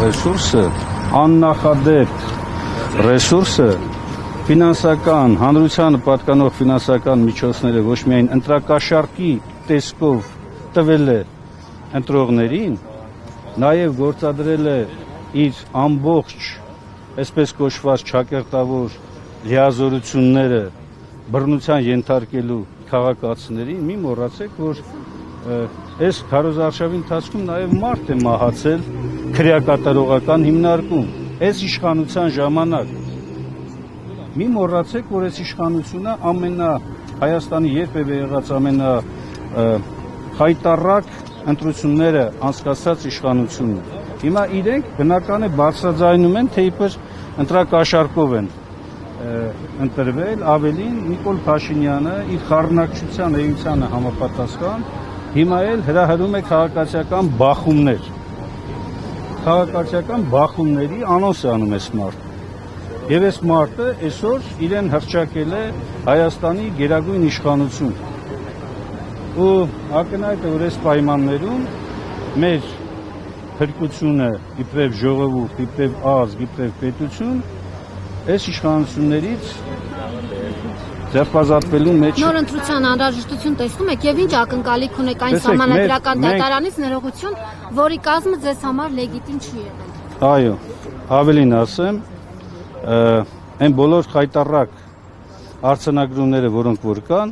Ռեսուրսը, աննախադեպ ռեսուրսը, ֆինանսական, հանրությանը պատկանող ֆինանսական միջոցները ոչ միայն ընտրակաշառքի տեսքով տվել է ընտրողներին, նաև գործադրել է իր ամբողջ, այսպես կոչված ճակերտավոր լիազորությունները բռնության ենթարկելու քաղաքացիներին, մի մոռացեք, որ այս քարոզարշավի ընթացքում նաև մարդ է մահացել քրեակատարողական հիմնարկում, այս իշխանության ժամանակ։ Մի մոռացեք, որ այս իշխանությունը Հայաստանի երբևէ եղած ամենախայտառակ ընտրությունները անցկացրած իշխանությունն է։ Հիմա իրենք բնական է բարձրաձայնում են, թե իբր ընտրակաշառքով են ընտրվել, ավելին Նիկոլ Փաշինյանը իր խառնակցության էությանը համապատասխան հիմա էլ հրահրում է քաղաքացիական բախումներ։ Քաղաքացիական բախումների անոնս է անում այս մարդը։ Եվ այս մարդը այսօր իրեն հռչակել է Հայաստանի գերագույն իշխանություն։ Ու ակնհայտ է, որ այս պայմաններում մեր փրկությունը իբրև ժողովուրդ, իբրև ազգ, իբրև պետություն այս իշխանություններից ձերբազատվելու մեջ։ Նոր ընտրության անհրաժեշտություն տեսնում եք եւ ինչ ակնկալիք ունեք այն սահմանադրական դատարանից ներողություն, որի կազմը ձեզ համար լեգիտիմ չի եղել։ Այո, ավելին ասեմ, այն բոլոր խայտառակ արձանագրումները, որոնք որ կան,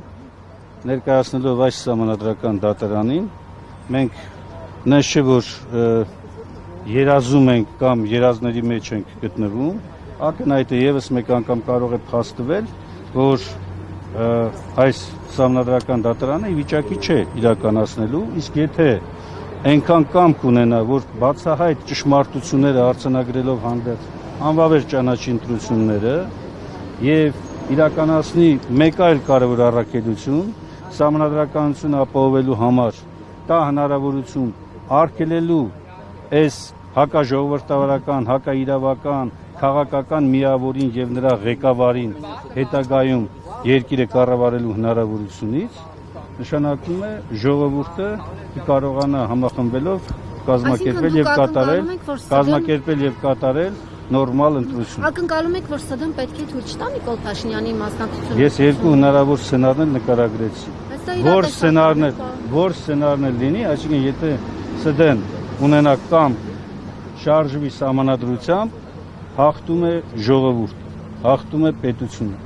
ներկայացնելով այս սահմանադրական դատարանին, մենք նույնիսկ չէ որ երազում ենք կամ երազների մեջ ենք գտնվում, ակնհայտ է եւս մեկ անգամ կարող է փաստվել, որ այս սահմանադրական դատարանը ի վիճակի չէ իրականացնելու, իսկ եթե այնքան կամք ունենա, որ բացահայտ ճշմարտությունները արձանագրելով հանդերձ անվավեր ճանաչի ընտրությունները եւ իրականացնի մեկ այլ կարևոր առաքելություն, սահմանադրականությունը ապահովելու համար տա հնարավորություն արգելելու այս հակաժողովրդավարական, հակաիրավական, քաղաքական միավորին եւ նրա ղեկավարին հետագայում երկիրը կառավարելու հնարավորությունից, նշանակում է ժողովուրդը կարողանա համախմբելով կազմակերպել եւ կատարել նորմալ ընտրություն։ Ակնկալում եք, որ ՍԴ-ն պետք է թույլ չտա Նիկոլ Փաշինյանի մասնակցությունը։ Ես երկու հնարավոր սցենարներ նկարագրեցի։ Որ սցենարներ լինի, այսինքն եթե ՍԴ-ն ունենա կամ շարժվի սահմանադրությամբ, հաղթում է ժողովուրդը, հաղթում է պետությունը։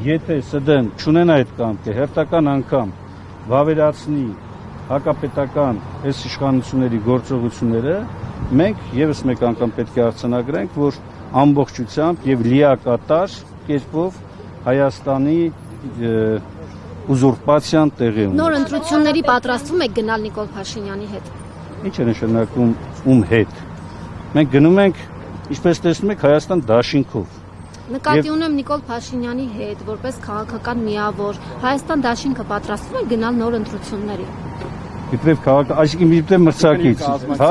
Եթե ՍԴ-ն չունենա այդ կամքը, հերթական անգամ վավերացնի հակապետական այս իշխանությունների գործողությունները, մենք եւս մեկ անգամ պետք է արձանագրենք, որ ամբողջությամբ եւ լիակատար կերպով Հայաստանի ուզուրպացիան տեղի ունի։ Նոր ընտրությունների պատրաստվում եք գնալ Նիկոլ Փաշինյանի հետ։ Ինչ է նշանակում ում հետ։ Մենք գնում ենք, ինչպես տեսնում եք, Հայաստան դաշինքով։ Նկատի ունեմ Նիկոլ Փաշինյանի հետ, որպես քաղաքական միավոր, Հայաստան դաշինքը պատրաստվում է գնալ նոր ընտրությունների։ Իբրև քաղաք, այսինքն իբրև մրցակից, հա?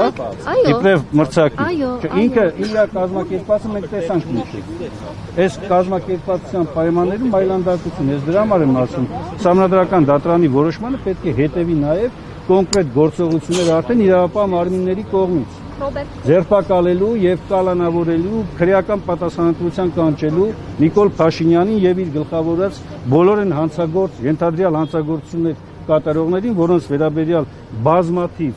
Իբրև մրցակից։ Ինքը իր կազմակերպվածը մենք տեսանք ինչի։ Այս կազմակերպվածության պայմաններում այլանդակություն, ես դրա համար եմ ասում, սահմանադրական դատարանի որոշմանը պետք է հետևի նաև կոնկրետ գործողություններ արդեն իրավապահ մարմինների կողմից։ Ձերբակալելու եւ կալանավորելու, քրեական պատասխանատվության կանչելու Նիկոլ Փաշինյանին եւ իր գլխավորած բոլոր են ենթադրյալ հանցագործություններ կատարողներին, որոնց վերաբերյալ բազմաթիվ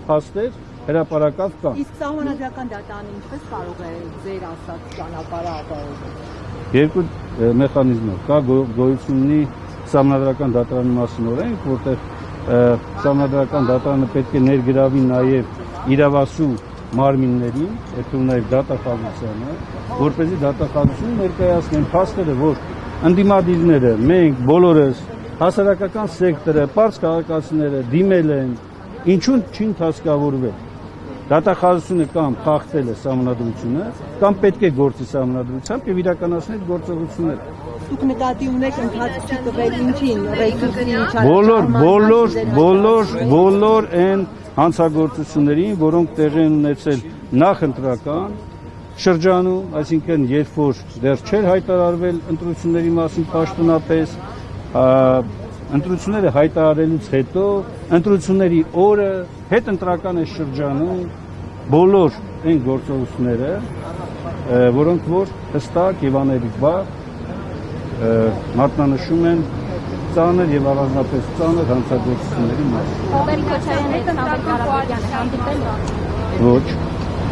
փաստեր հրապարակած կան։ Իսկ սահմանադրական դատարանը ինչպես կարող է ձեր ասած ճանապարհը ապահովել։ Երկու մեխանիզմով կա գոյություն ունի սահմանադրական դատարանի մասին օրենք, որտեղ սահմանադրական դատարանը պետք է ներգրավի նաև իրավասու մարմիններին, եթե նաև դատախազությանը, որպեսզի դատախազությունը ներկայացնեն փաստերը, որ ընդդիմադիրները, մենք բոլորս, հասարակական սեկտորը, պարզ քաղաքացիները դիմել են, ինչու չի ընդհանրավորվել։ Դատախազությունը կամ խախտել է սահմանադրությունը, կամ պետք է գործի սահմանադրությամբ եւ իրականացնել գործողությունները։ Դուք նկատի ունեք ընթացքի տվել ինչին, ռեսուրսի բոլոր այն հանցագործություններին, որոնք տեղի են ունեցել նախընտրական շրջանում, այսինքն երբ որ դեռ չէր հայտարարվել ընտրությունների մասին պաշտոնապես, ընտրությունները հայտարարելուց հետո ընտրությունների օրը հետընտրական է շրջանում բոլոր այն գործողությունները, որոնք որ հստակ եւ աներիվար մատնանշում են ծանր եւ առանձնապես ծանր հանցագործությունների մասին։ Ռոբերտ Քոչարյանը Սամվել Ղարաբաղյանը հանդիպել է։ Ոչ։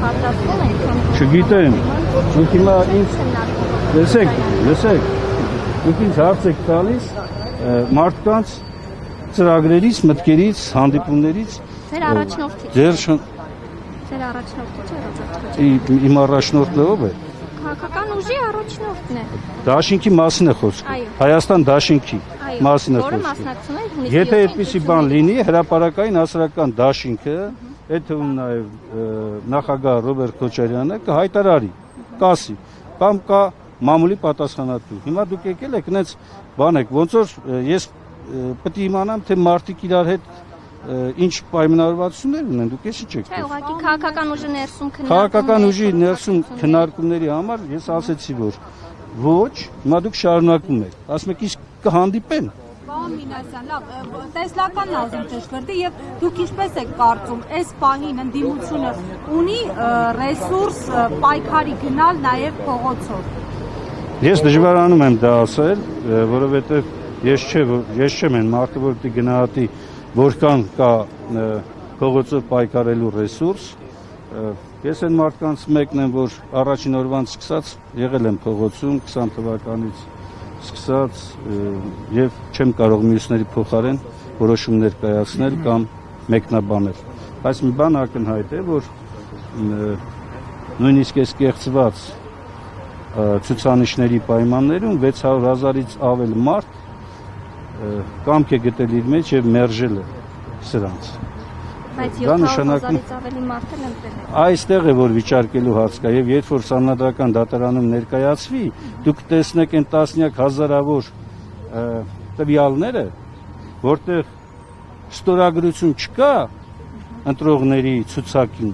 Պատրաստվում են։ Չգիտեմ։ Դուք հիմա ինձ լսեք։ Դուք ինձ հարց եք տալիս մարդկանց ծրագրերից, մտքերից, հանդիպումներից։ Ձեր առաջնորդից։ Ձեր առաջնորդից է Ռոբերտ Քոչարյանը։ Իմ առաջնորդը ով է։ Քաղաքական ուժի առաջնորդն է։ Դաշինքի մասին է խոսքը։ Հայաստան դաշինքի մասին է Որը խոսքը։ մասնակցում է հունիսի Եթե այդպիսի բան լինի, հրապարակային հասարակական դաշինքը, այդ թվում նաև նախագահ Ռոբերտ Քոչարյանը կհայտարարի, կասի, կամ կա մամուլի պատասխանատու։ Հիմա դուք եկել եք այնց բան եք, ոնց որ ես պետք է իմանամ, թե մարդիկ իրար հետ ինչ պայմանավորվածություններ ունեն, դուք էսի չեք։ Չէ, ուղղակի քաղաքական ուժի ներսում Քաղաքական ուժի ներսում քննարկումների համար ես ասեցի, որ ոչ, հիմա դուք շարունակում եք։ Ասում եք, իսկ կհանդիպեն։ Պարոն Մինասյան, լավ, տեսլականն ասեմ ճշգրտի եւ դուք ինչպես եք կարծում, այս պահին ընդդիմությունը ունի ռեսուրս պայքարի գնալ նաեւ փողոցով։ Ես դժվարանում եմ դա ասել, որովհետեւ ես չեմ այն մարդը, որ պիտի գնահատի որքան կա փողոցով պայքարելու ռեսուրս։ Ես այն մարդկանց մեկն եմ, որ առաջին օրվանից սկսած եղել եմ փողոցում 20 թվականից սկսած եւ չեմ կարող մյուսների փոխարեն որոշումներ կայացնել կամ մեկնաբանել։ Բայց մի բան ակնհայտ է, որ նույնիսկ այս կեղծված ցուցանիշների պայմաններում 600,000-ից ավել մարդ կամք է գտել իր մեջ եւ մերժել է սրանց։ Բայց 700,000-ից ավելի մարդ են ընտրել։ Այստեղ է որ վիճարկելու հարց կա եւ երբ որ Սահմանադրական դատարանում ներկայացվի, դուք տեսնեք այն տասնյակ հազարավոր տվյալները, որտեղ ստորագրություն չկա ընտրողների ցուցակին,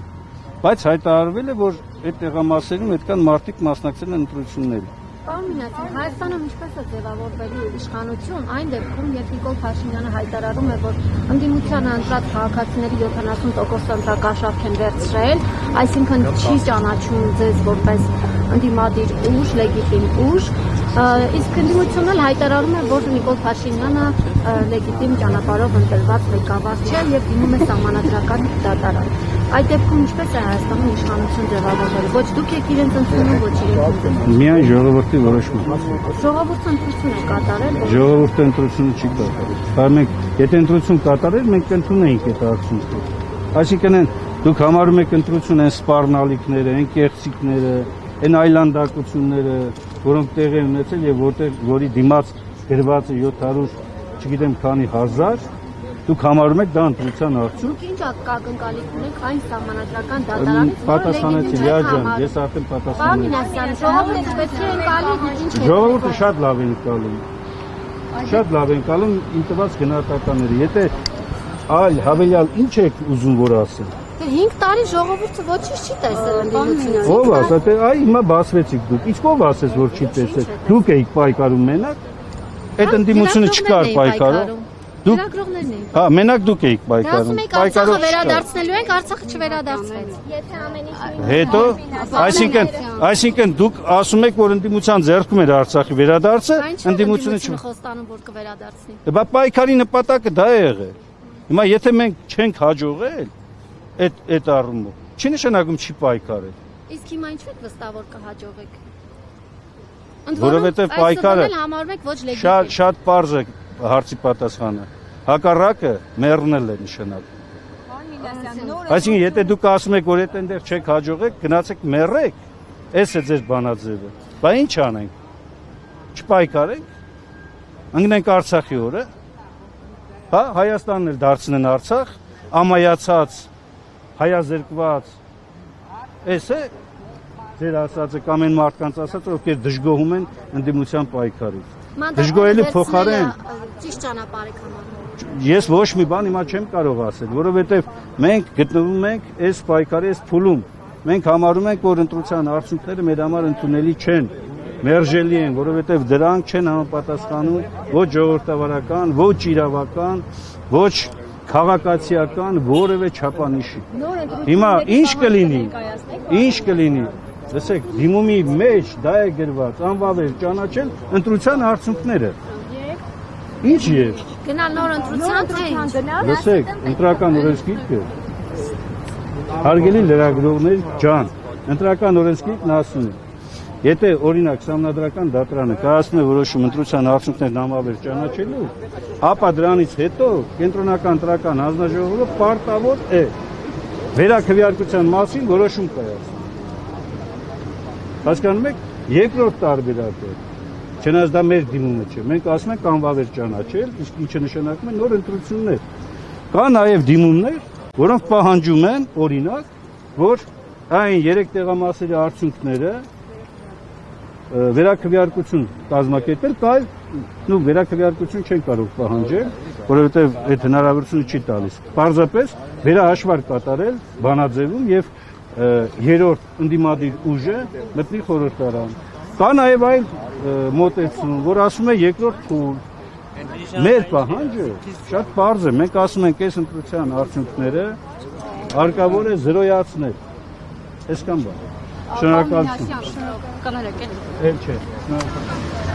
բայց հայտարարվել է, որ այդ տեղամասերում այդքան մարդիկ մասնակցել են ընտրություններին։ Պարոն Մինասյան, Հայաստանում ինչպես է ձևավորվելու իշխանություն, այն դեպքում, երբ Նիկոլ Փաշինյանը հայտարարում է, որ ընդդիմությանը ընտրած քաղաքացիների 70% ընտրակաշառք են վերցրել, այսինքն չի ճանաչում ձեզ որպես ընդդիմադիր ուժ, լեգիտիմ ուժ, իսկ ընդդիմությունն էլ հայտարարում է, որ Նիկոլ Փաշինյանը լեգիտիմ ճանապարհով ընտրված ղեկավար չէ եւ դիմում է Սահմանադրական դատարան։ Այդ դեպքում ինչպես է Հայաստանում իշխանություն ձևավորվել։ Ոչ դուք եք իրենց ընդունում, ոչ իրենք։ Միայն ժողովրդի որոշումը։ Ժողովուրդը ընտրություն է կատարել։ Ժողովուրդը ընտրությունը չի կատարել։ Բայց մենք եթե ընտրություն կատարել, մենք կընդունեինք այդ արդյունքը։ Այսինքն դուք համարում եք ընտրություն այն սպառնալիքները, այն կեղծիքները, այն այլանդակությունները, որոնք տեղի են ունեցել եւ որի դիմաց գրված է 700, չգիտեմ քանի հազար, դուք համարում եք դա ընտրության արդյունք։ Ինչ ակնկալիք ունեք այն Սահմանադրական դատարանից, Պատասխանեցի Լիաջան, ես արդեն պատասխանել եմ։ Ժողովուրդը շատ լավ են կալում։ Շատ լավ են կալում իմ տված գնահատականները։ Եթե այլ հավելյալ ինչ եք ուզում որ ասեմ։ 5 տարի ժողովուրդը ոչինչ չի տեսել ընդդիմությունից։ Ով ասա, թե այ հիմա բացվեցիք դուք։ Իսկ ով ասես որ չի տեսել։ Դուք եք պայքարում մենակ։ Այդ ընդդիմությունը չկար պայքարում։ Լրագրողներն էին։ Հա, մենակ դուք եք պայքարում։ Պայքարով վերադարձնելու ենք, Արցախը չվերադարձվեց։ Եթե ամեն ինչ հետո, այսինքն դուք ասում եք, որ ընդդիմության ձեռքում էր Արցախի վերադարձը, ընդդիմությունը խոստանում որ կվերադարձնի։ Բա պայքարի նպատակը դա է եղել։ Հիմա եթե մենք չենք հաջողել այդ առումով, չի նշանակում չի պայքարել։ Իսկ հիմա ինչու եք վստահ որ կհաջողեք։ Որովհետև պայքարը համարում եք ոչ լեգիտիմ։ շատ պարզ է հարցի պատասխանը։ Հակառակը մեռնել է նշանակում։ Այսինքն եթե դուք ասում եք որ այդտեղ չեք հաջողեք, գնացեք մեռեք, էս է ձեր բանաձևը։ Բա ինչ անենք։ Չպայքարենք։ Ընկնենք Արցախի օրը։ Հա, Հայաստանն էլ դարձնեն Արցախ, ամայացած, հայազերկված։ Էս է ձեր ասածը կամ այն մարդկանց ասածը, ովքեր դժգոհում են ընդդիմության պայքարից։ Դժգոհելի փոխարեն ճիշտ ճանապարհ եք համարում։ Ես ոչ մի բան հիմա չեմ կարող ասել, որովհետև մենք գտնվում ենք այս պայքարի այս փուլում։ Մենք համարում ենք, որ ընտրության արդյունքները մեր համար ընդունելի չեն։ մերժելի են, որովհետև դրանք չեն համապատասխանում ոչ ժողովրդավարական, ոչ իրավական, ոչ քաղաքացիական որևէ չափանիշի։ Հիմա ինչ կլինի, լսեք, դիմումի մեջ դա է գրված, անվավեր ճանաչել ընտրության արդյունքները։ Ինչ եւ Գնալ նոր ընտրության թե լսեք, ընտրական օրենսգիրքը հարգելի լրագրողներ ջան, ընտրական օրենսգիրքն ասում է, եթե օրինակ Սահմանադրական դատարանը կայացնում է որոշում ընտրության արդյունքներն անվավեր ճանաչելու, ապա դրանից հետո կենտրոնական ընտրական հանձնաժողովը պարտավոր է վերաքվեարկության մասին որոշում կայացնել։ Հասկանում եք, երկրորդ տարբերակը, չնայած դա մեր դիմումը չէ, մենք ասում ենք անվավեր ճանաչել, իսկ ինչը նշանակում է նոր ընտրություններ։ Կա նաև դիմումներ, որոնք պահանջում են, օրինակ, որ այն 3 տեղամասերի արդյունքները վերաքվեարկություն կազմակերպել, կայ վերաքվեարկություն չեն կարող պահանջել, որովհետև այդ հնարավորությունը չի տալիս։ Պարզապես վերահաշվարկ կատարել բանաձևում եւ երրորդ ընդդիմադիր ուժը մտնի խորհրդարան։ Կա նաև այլ մոտեցում, որ ասում է երկրորդ փուլ։ Մեր պահանջը շատ պարզ է, մենք ասում ենք այս ընտրության արդյունքները հարկավոր է զրոյացնել։ Այսքան բան։ Շնորհակալություն։ Շնորհակալություն։ Էլ չէ։ Շնորհակալություն։